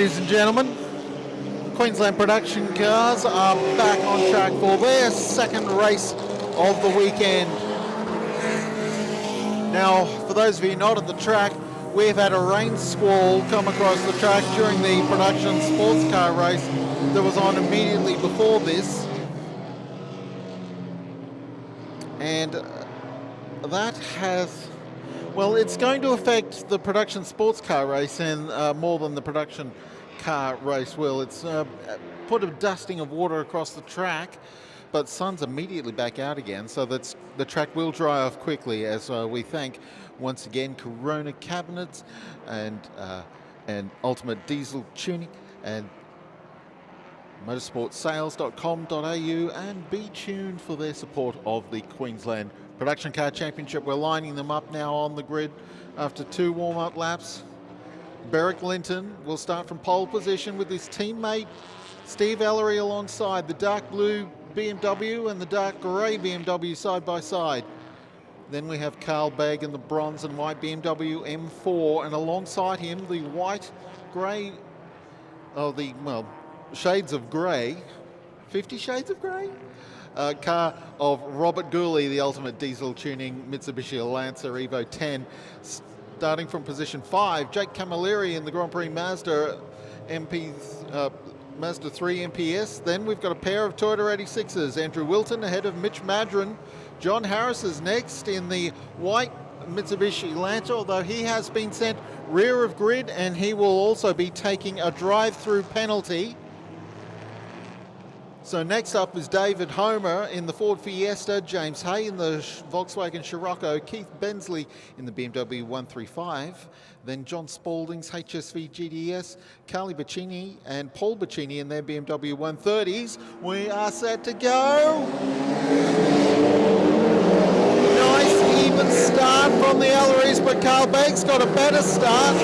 ladies and gentlemen. Queensland production cars are back on track for their second race of the weekend. Now, for those of you not at the track, we've had a rain squall come across the track during the production sports car race that was on immediately before this. And that has, well, it's going to affect the production sports car race and more than the production car race will. It's put a dusting of water across the track, but sun's immediately back out again, so that's the track will dry off quickly, as we thank once again Corona Cabinets and Ultimate Diesel Tuning and motorsportsales.com.au and Be Tuned for their support of the Queensland Production Car Championship. We're lining them up now on the grid after 2 warm-up laps. Beric Linton will start from pole position with his teammate Steve Ellery alongside, the dark blue BMW and the dark grey BMW side by side. Then we have Carl Begg in the bronze and white BMW M4, and alongside him the white, grey, shades of grey, 50 shades of grey? Car of Robert Gooley, the Ultimate Diesel Tuning Mitsubishi Lancer Evo 10. Starting from position 5, Jake Camilleri in the Grand Prix Mazda Mazda 3 MPS. Then we've got a pair of Toyota 86s. Andrew Wilton ahead of Mitch Madron. John Harris is next in the white Mitsubishi Lancer, although he has been sent rear of grid and he will also be taking a drive-through penalty. So next up is David Homer in the Ford Fiesta, James Hay in the Volkswagen Scirocco, Keith Bensley in the BMW 135, then John Spalding's HSV GTS, Carly Bacchini and Paul Bacchini in their BMW 130s. We are set to go. Nice even start from the Ellerys, but Carl Begg's got a better start.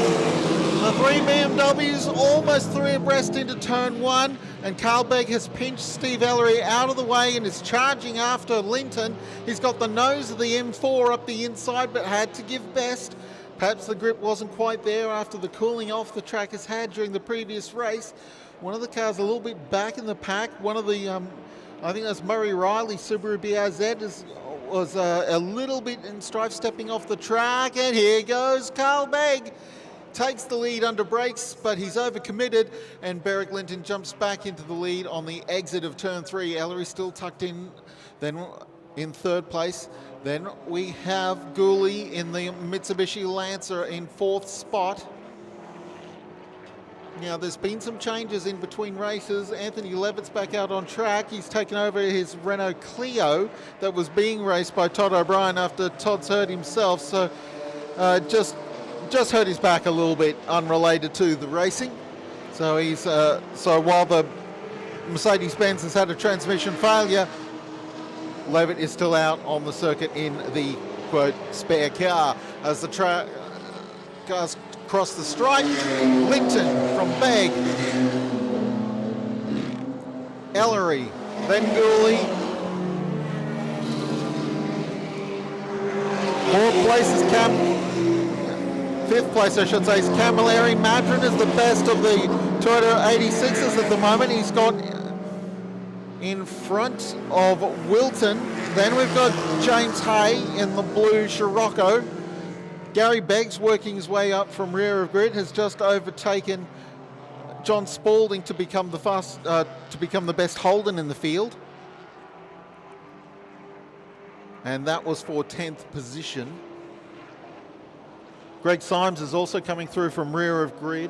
The 3 BMWs almost 3 abreast into turn 1, and Carl Begg has pinched Steve Ellery out of the way and is charging after Linton. He's got the nose of the M4 up the inside, but had to give best. Perhaps the grip wasn't quite there after the cooling off the track has had during the previous race. One of the cars a little bit back in the pack. One of the, I think that's Murray Riley, Subaru BRZ, was a little bit in strife stepping off the track, and here goes Carl Begg. Takes the lead under brakes, but he's overcommitted, and Beric Linton jumps back into the lead on the exit of turn 3. Ellery still tucked in, then in 3rd place. Then we have Gooley in the Mitsubishi Lancer in 4th spot. Now, there's been some changes in between races. Anthony Levitt's back out on track. He's taken over his Renault Clio that was being raced by Todd O'Brien after Todd's hurt himself, so just hurt his back a little bit, unrelated to the racing. So he's so while the Mercedes-Benz has had a transmission failure, Levitt is still out on the circuit in the quote spare car. As the cars cross the stripe, Linton from Begg, Ellery, then Gooley. 4th place is 5th place, I should say, is Camilleri. Madron is the best of the Toyota 86s at the moment. He's got in front of Wilton. Then we've got James Hay in the blue Scirocco. Gary Beggs working his way up from rear of grid has just overtaken John Spalding to become the best Holden in the field. And that was for 10th position. Greg Symes is also coming through from rear of grid.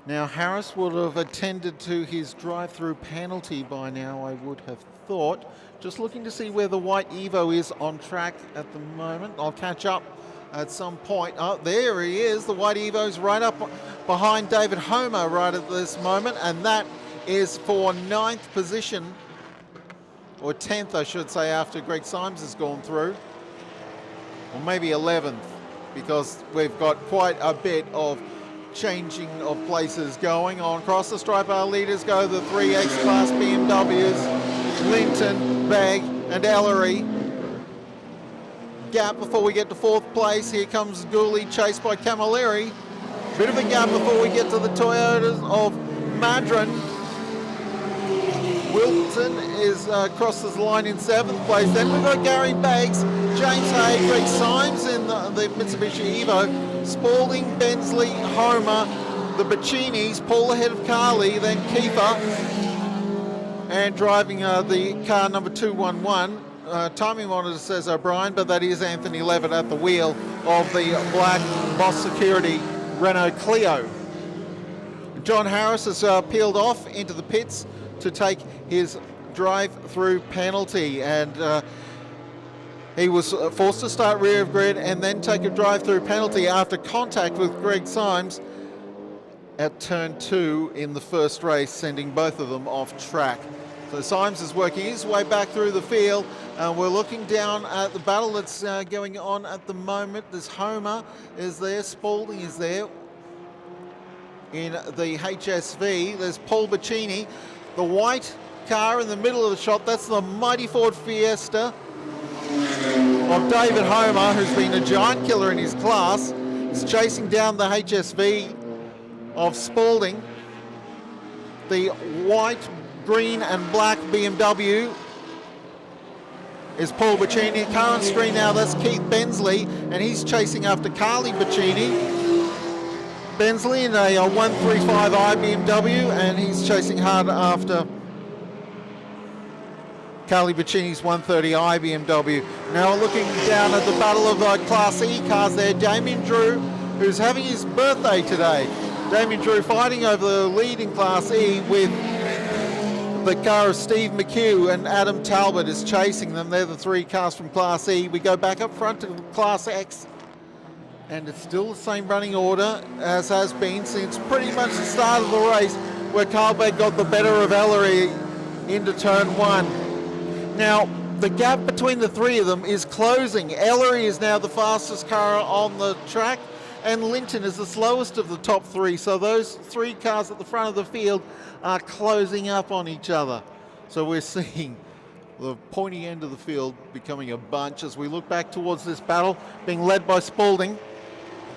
Now, Harris would have attended to his drive-through penalty by now, I would have thought. Just looking to see where the white Evo is on track at the moment. I'll catch up at some point. Oh, there he is. The white Evo's right up behind David Homer right at this moment, and that is for 9th position, or 10th, I should say, after Greg Symes has gone through. Or maybe 11th. Because we've got quite a bit of changing of places going on. Across the stripe, our leaders go the 3 X-Class BMWs, Linton, Begg and Ellery. Gap before we get to 4th place. Here comes Gooley, chased by Camilleri. Bit of a gap before we get to the Toyotas of Madron. Wilton crosses the line in 7th place. Then we've got Gary Beggs, James Hay, Greg Symes in the Mitsubishi Evo, Spalding, Bensley, Homer, the Baccinis, Paul ahead of Carly, then Kiefer, and driving the car number 211. Timing monitor says O'Brien, but that is Anthony Levitt at the wheel of the black Boss Security Renault Clio. John Harris has peeled off into the pits to take his drive-through penalty, and he was forced to start rear of grid and then take a drive-through penalty after contact with Greg Symes at turn 2 in the first race, sending both of them off track. So Symes is working his way back through the field, and we're looking down at the battle that's going on at the moment. There's Homer is there, Spalding is there in the HSV. There's Paul Bacini, the white car in the middle of the shot. That's the mighty Ford Fiesta of David Homer, who's been a giant killer in his class. He's chasing down the HSV of Spalding. The white, green and black BMW is Paul Bacini. Current screen now, that's Keith Bensley, and he's chasing after Carly Bacini. Bensley in a 135i BMW, and he's chasing hard after Carly Bacini's 130i BMW. Now we're looking down at the battle of Class E cars there. Damien Drew, who's having his birthday today. Damien Drew fighting over the lead in Class E with the car of Steve McHugh, and Adam Talbot is chasing them. They're the 3 cars from Class E. We go back up front to Class X, and it's still the same running order as has been since pretty much the start of the race, where Carlbeck got the better of Ellery into turn 1. Now, the gap between the 3 of them is closing. Ellery is now the fastest car on the track, and Linton is the slowest of the top 3. So those 3 cars at the front of the field are closing up on each other. So we're seeing the pointy end of the field becoming a bunch as we look back towards this battle, being led by Spalding.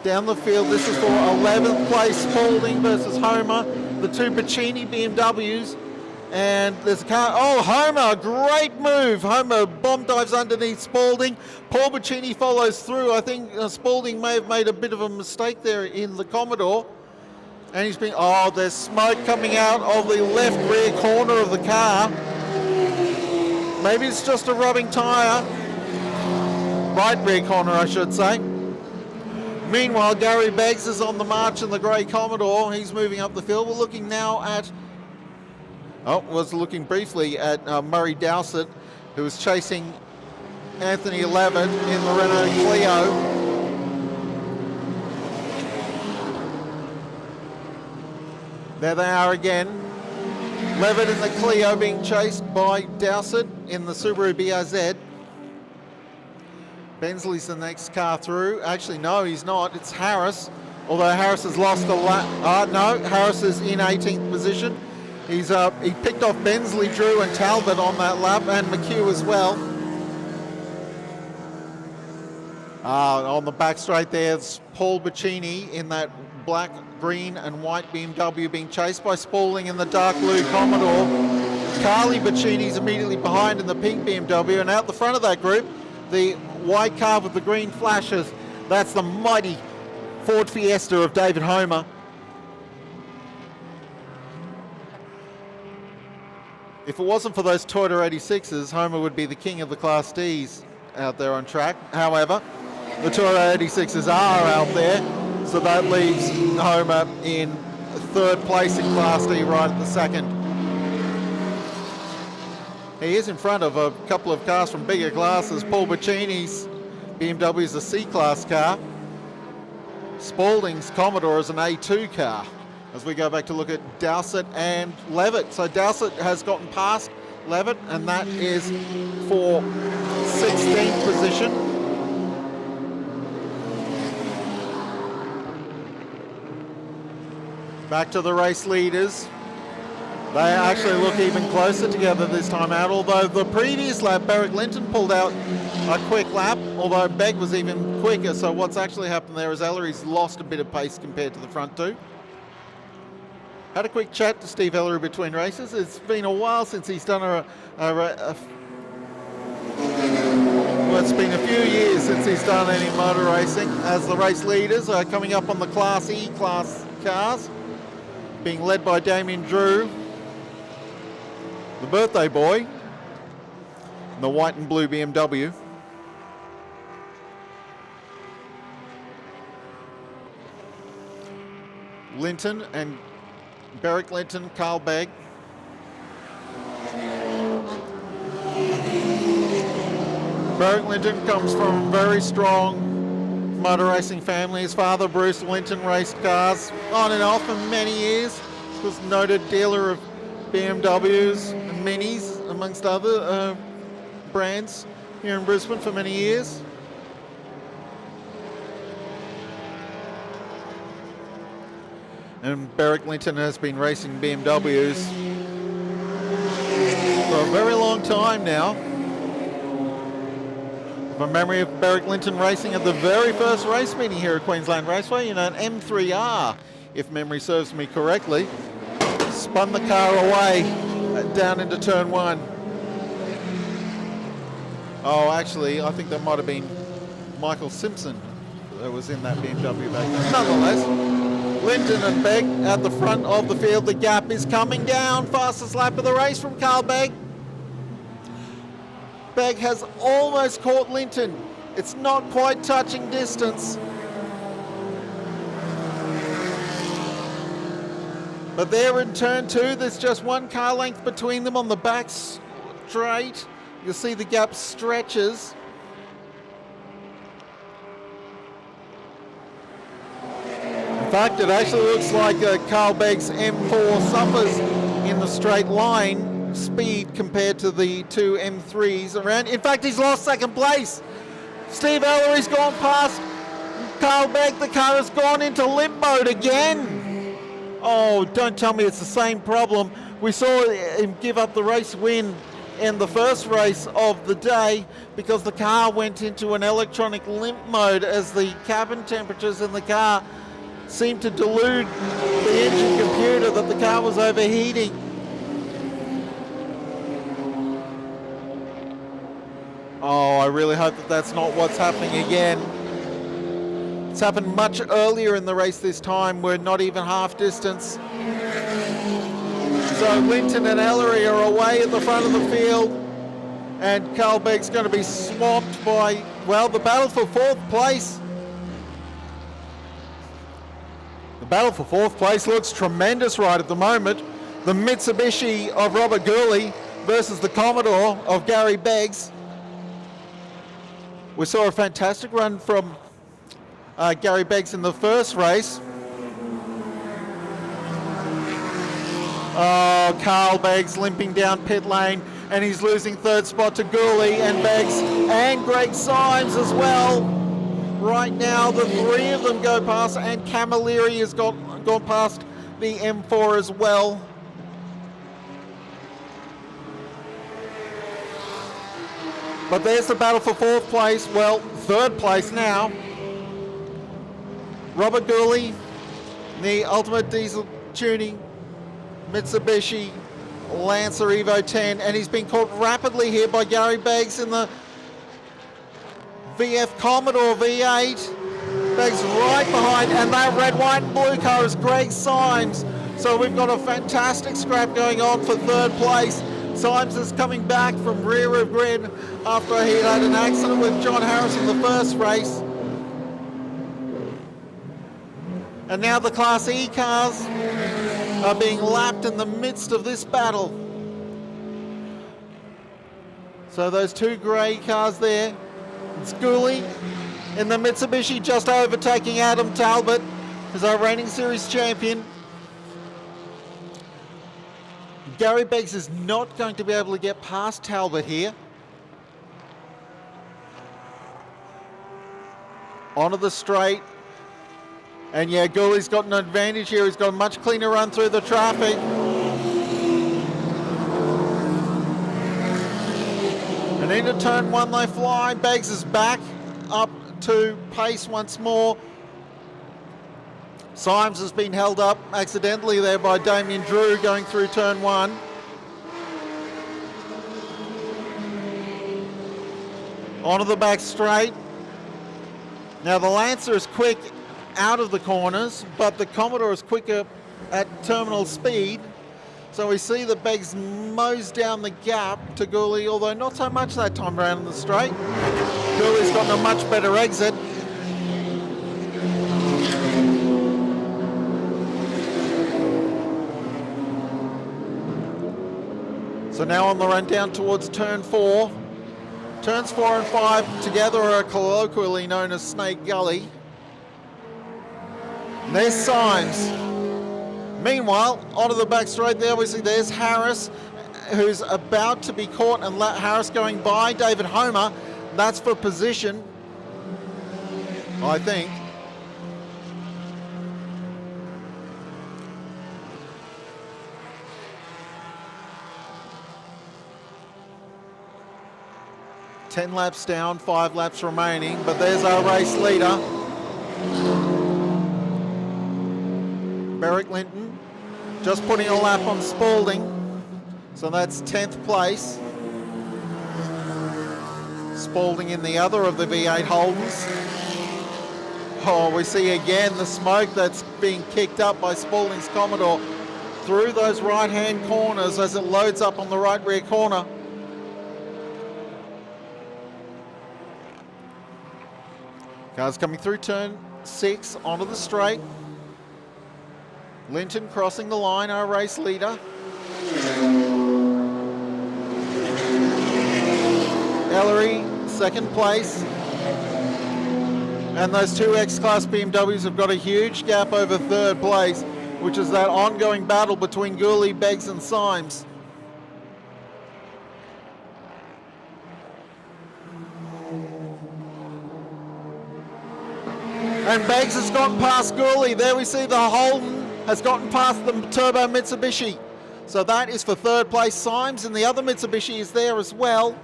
Down the field, this is for 11th place, Spalding versus Homer, the 2 Bacini BMWs. And there's a car, oh, Homer, great move. Homer bomb dives underneath Spalding. Paul Bacini follows through. I think Spalding may have made a bit of a mistake there in the Commodore. And he's been, oh, there's smoke coming out of the left rear corner of the car. Maybe it's just a rubbing tyre. Right rear corner, I should say. Meanwhile, Gary Beggs is on the march in the grey Commodore. He's moving up the field. We're looking now at, was looking briefly at Murray Dowsett, who was chasing Anthony Levitt in the Renault Clio. There they are again. Levitt in the Clio being chased by Dowsett in the Subaru BRZ. Bensley's the next car through. Actually, no, he's not. It's Harris. Although Harris has lost a lap. No, Harris is in 18th position. He picked off Bensley, Drew and Talbot on that lap, and McHugh as well. On the back straight there's Paul Bacini in that black, green and white BMW being chased by Spalding in the dark blue Commodore. Carly Bacini's immediately behind in the pink BMW, and out the front of that group, the white car with the green flashes, that's the mighty Ford Fiesta of David Homer. If it wasn't for those Toyota 86s, Homer would be the king of the Class Ds out there on track. However, the Toyota 86s are out there, so that leaves Homer in 3rd place in Class D right at the second. He is in front of a couple of cars from bigger classes. Paul Bacini's BMW is a C-Class car. Spalding's Commodore is an A2 car. As we go back to look at Dowsett and Levitt. So Dowsett has gotten past Levitt, and that is for 16th position. Back to the race leaders. They actually look even closer together this time out, although the previous lap, Berwick Linton pulled out a quick lap, although Begg was even quicker. So what's actually happened there is Ellery's lost a bit of pace compared to the front two. Had a quick chat to Steve Ellery between races. It's been a while since he's done well, it's been a few years since he's done any motor racing, as the race leaders are coming up on the Class E class cars, being led by Damien Drew, the birthday boy, in the white and blue BMW. Linton and Berwick Linton, Carl Begg. Berwick Linton comes from a very strong motor racing family. His father, Bruce Linton, raced cars on and off for many years. He was a noted dealer of BMWs and Minis, amongst other brands, here in Brisbane for many years. And Berwick Linton has been racing BMWs for a very long time now. A memory of Berwick Linton racing at the very first race meeting here at Queensland Raceway in an M3R, if memory serves me correctly. Spun the car away down into turn one. Oh, actually, I think that might have been Michael Simpson that was in that BMW back then. Nonetheless, Linton and Begg at the front of the field. The gap is coming down. Fastest lap of the race from Carl Begg. Begg has almost caught Linton. It's not quite touching distance. But there in turn two, there's just one car length between them on the back straight. You'll see the gap stretches. In fact, it actually looks like Carl Begg's M4 suffers in the straight line speed compared to the two M3s around. In fact, he's lost second place. Steve Ellery's gone past Carl Begg. The car has gone into limp mode again. Oh, don't tell me it's the same problem. We saw him give up the race win in the first race of the day because the car went into an electronic limp mode as the cabin temperatures in the car seemed to delude the engine computer that the car was overheating. Oh, I really hope that that's not what's happening again. It's happened much earlier in the race this time. We're not even half distance. So Linton and Ellery are away at the front of the field, and Carl Begg's going to be swamped by, well, the battle for fourth place. The battle for fourth place looks tremendous right at the moment. The Mitsubishi of Robert Gourley versus the Commodore of Gary Beggs. We saw a fantastic run from Gary Beggs in the first race. Oh, Carl Beggs limping down pit lane, and he's losing third spot to Gourley and Beggs and Greg Symes as well. Right now, the three of them go past, and Camilleri has gone past the M4 as well. But there's the battle for fourth place, well, third place now. Robert Gourley, the Ultimate Diesel Tuning Mitsubishi Lancer Evo 10, and he's been caught rapidly here by Gary Beggs in the VF Commodore V8. Beggs right behind, and that red, white and blue car is Greg Symes. So we've got a fantastic scrap going on for third place. Symes is coming back from rear of grid after he had an accident with John Harris in the first race. And now the Class E cars are being lapped in the midst of this battle. So those two grey cars there. It's Gourley in the Mitsubishi just overtaking Adam Talbot as our reigning series champion. Gary Beggs is not going to be able to get past Talbot here. Onto the straight. And yeah, Gourley's got an advantage here. He's got a much cleaner run through the traffic. And into turn one they fly. Beggs is back up to pace once more. Symes has been held up accidentally there by Damien Drew going through turn one. Onto the back straight. Now the Lancer is quick out of the corners, but the Commodore is quicker at terminal speed. So we see that Beggs mows down the gap to Gooley, although not so much that time around in the straight. Gooley's gotten a much better exit. So now on the run down towards turn four. Turns 4 and 5 together are colloquially known as Snake Gully. And there's Symes. Meanwhile, onto the back straight there, we see there's Harris, who's about to be caught, and Harris going by David Homer. That's for position, I think. Ten laps down, 5 laps remaining, but there's our race leader. Beric Linton just putting a lap on Spalding, so that's 10th place. Spalding in the other of the V8 Holdens. Oh, we see again the smoke that's being kicked up by Spalding's Commodore through those right-hand corners as it loads up on the right rear corner. Cars coming through turn 6 onto the straight. Linton crossing the line, our race leader. Ellery, second place. And those two X-Class BMWs have got a huge gap over third place, which is that ongoing battle between Gooley, Beggs and Symes. And Beggs has gotten past Gooley. There we see the Holden has gotten past the Turbo Mitsubishi. So that is for third place. Symes and the other Mitsubishi is there as well.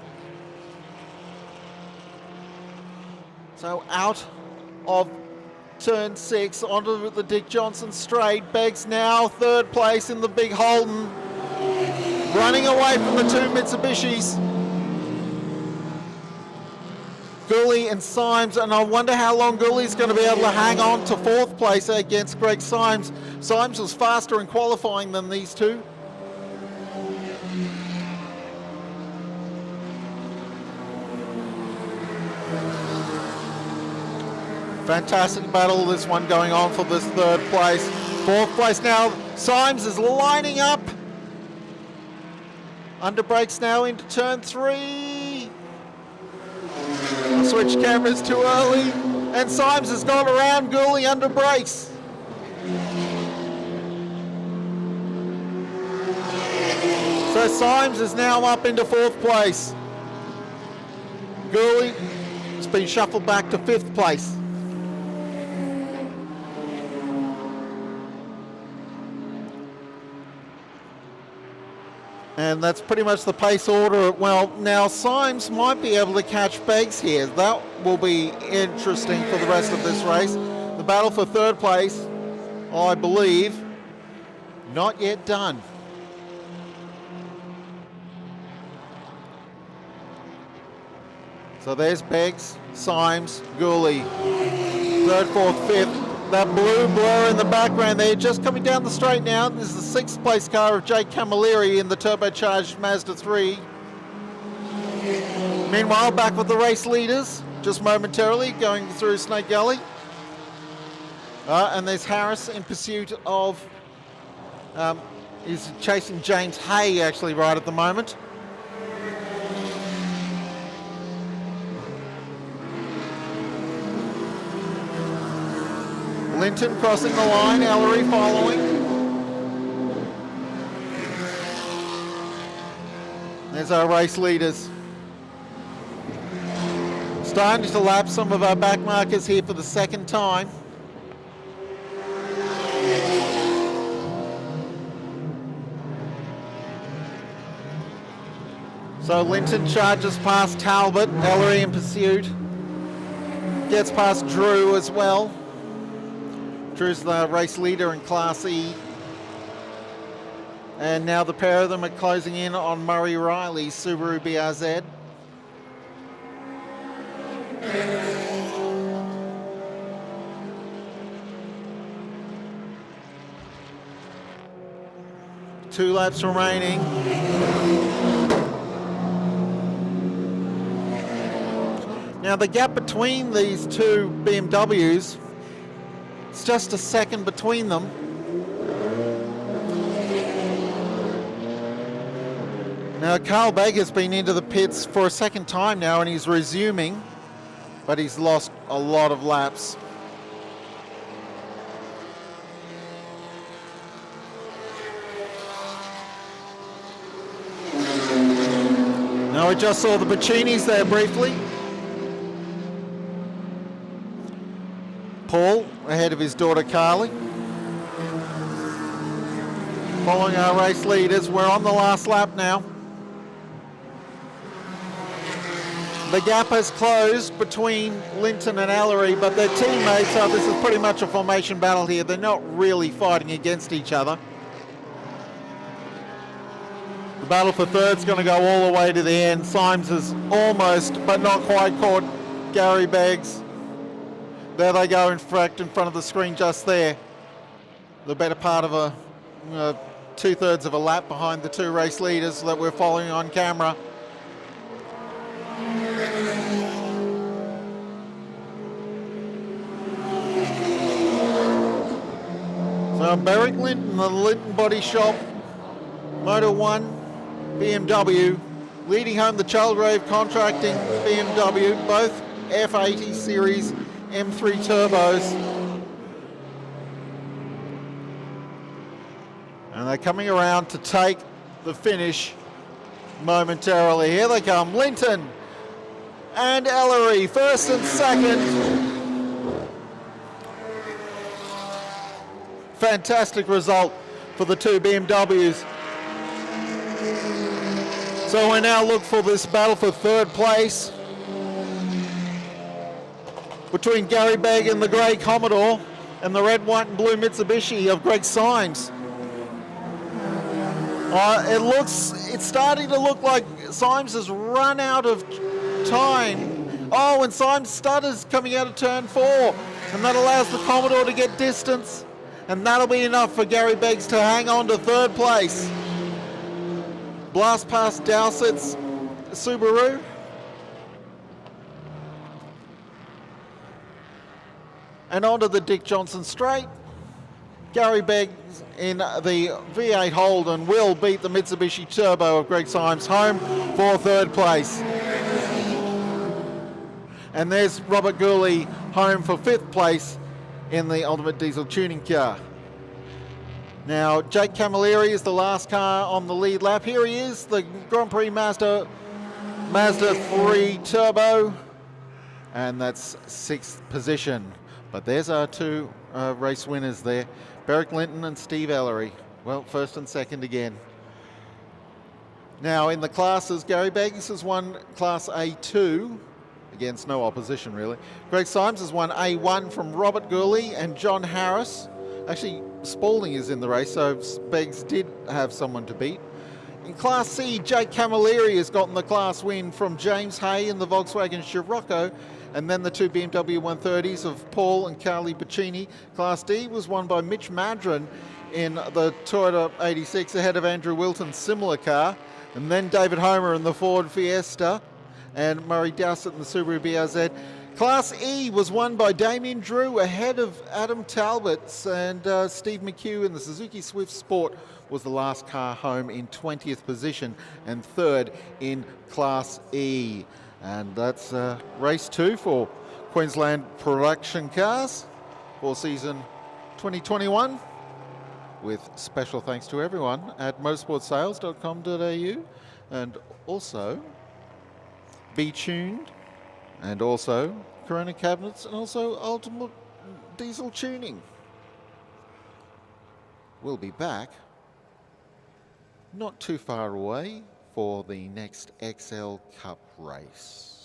So out of turn 6 onto the Dick Johnson straight. Beggs now third place in the big Holden, running away from the two Mitsubishis. Gooley and Symes, and I wonder how long Gooley's going to be able to hang on to fourth place against Greg Symes. Symes was faster in qualifying than these two. Fantastic battle, this one going on for this third place. Fourth place now, Symes is lining up. Under brakes now into turn 3. Switch cameras too early, and Symes has gone around Gooley under brakes. So Symes is now up into fourth place. Gooley has been shuffled back to fifth place. And that's pretty much the pace order. Well, now Symes might be able to catch Beggs here. That will be interesting for the rest of this race. The battle for third place, I believe, not yet done. So there's Beggs, Symes, Gooley. Third, fourth, fifth. That blue blur in the background there, just coming down the straight now. This is the sixth place car of Jake Camilleri in the turbocharged Mazda 3. Meanwhile, back with the race leaders, just momentarily going through Snake Gully. And there's Harris in pursuit of, he's chasing James Hay actually right at the moment. Linton crossing the line, Ellery following. There's our race leaders. Starting to lap some of our back markers here for the second time. So Linton charges past Talbot, Ellery in pursuit. Gets past Drew as well. Drew's the race leader in Class E. And now the pair of them are closing in on Murray Riley's Subaru BRZ. Two laps remaining. Now the gap between these two BMWs, it's just a second between them. Now Carl Baker's been into the pits for a second time now and he's resuming, but he's lost a lot of laps. Now we just saw the Baccinis there briefly. Paul ahead of his daughter Carly. Following our race leaders, we're on the last lap now. The gap has closed between Linton and Ellery, but their teammates, so this is pretty much a formation battle here. They're not really fighting against each other. The battle for third's going to go all the way to the end. Symes has almost, but not quite, caught Gary Beggs. There they go, in fact, in front of the screen just there. The better part of a two-thirds of a lap behind the two race leaders that we're following on camera. So Berwick Linton, the Linton Body Shop, Motor 1 BMW, leading home the Chalgrave Contracting BMW, both F80 series M3 turbos. And they're coming around to take the finish momentarily. Here they come, Linton and Ellery, first and second. Fantastic result for the two BMWs. So we now look for this battle for third place between Gary Begg in the grey Commodore and the red, white and blue Mitsubishi of Greg Symes. It's starting to look like Symes has run out of time. Oh, and Symes stutters coming out of turn 4, and that allows the Commodore to get distance, and that'll be enough for Gary Beggs to hang on to third place. Blast past Dowsett's Subaru. And onto the Dick Johnson Straight. Gary Beggs in the V8 Holden will beat the Mitsubishi Turbo of Greg Symes home for third place. And there's Robert Gooley home for fifth place in the Ultimate Diesel Tuning Car. Now, Jake Camilleri is the last car on the lead lap. Here he is, the Grand Prix Mazda 3 Turbo, and that's sixth position. But there's our two race winners there, Berwick Linton and Steve Ellery. Well, first and second again. Now, in the classes, Gary Beggs has won Class A2, against no opposition really. Greg Symes has won A1 from Robert Gooley and John Harris. Actually, Spalding is in the race, so Beggs did have someone to beat. In Class C, Jake Camilleri has gotten the class win from James Hay in the Volkswagen Scirocco, and then the two BMW 130s of Paul and Carly Bacini. Class D was won by Mitch Madron in the Toyota 86 ahead of Andrew Wilton's similar car, and then David Homer in the Ford Fiesta, and Murray Dowsett in the Subaru BRZ. Class E was won by Damien Drew ahead of Adam Talbot, and Steve McHugh in the Suzuki Swift Sport was the last car home in 20th position and third in Class E. And that's race 2 for Queensland Production Cars for season 2021, with special thanks to everyone at motorsportsales.com.au, and also Be Tuned, and also Corona Cabinets, and also Ultimate Diesel Tuning. We'll be back not too far away for the next XL Cup race.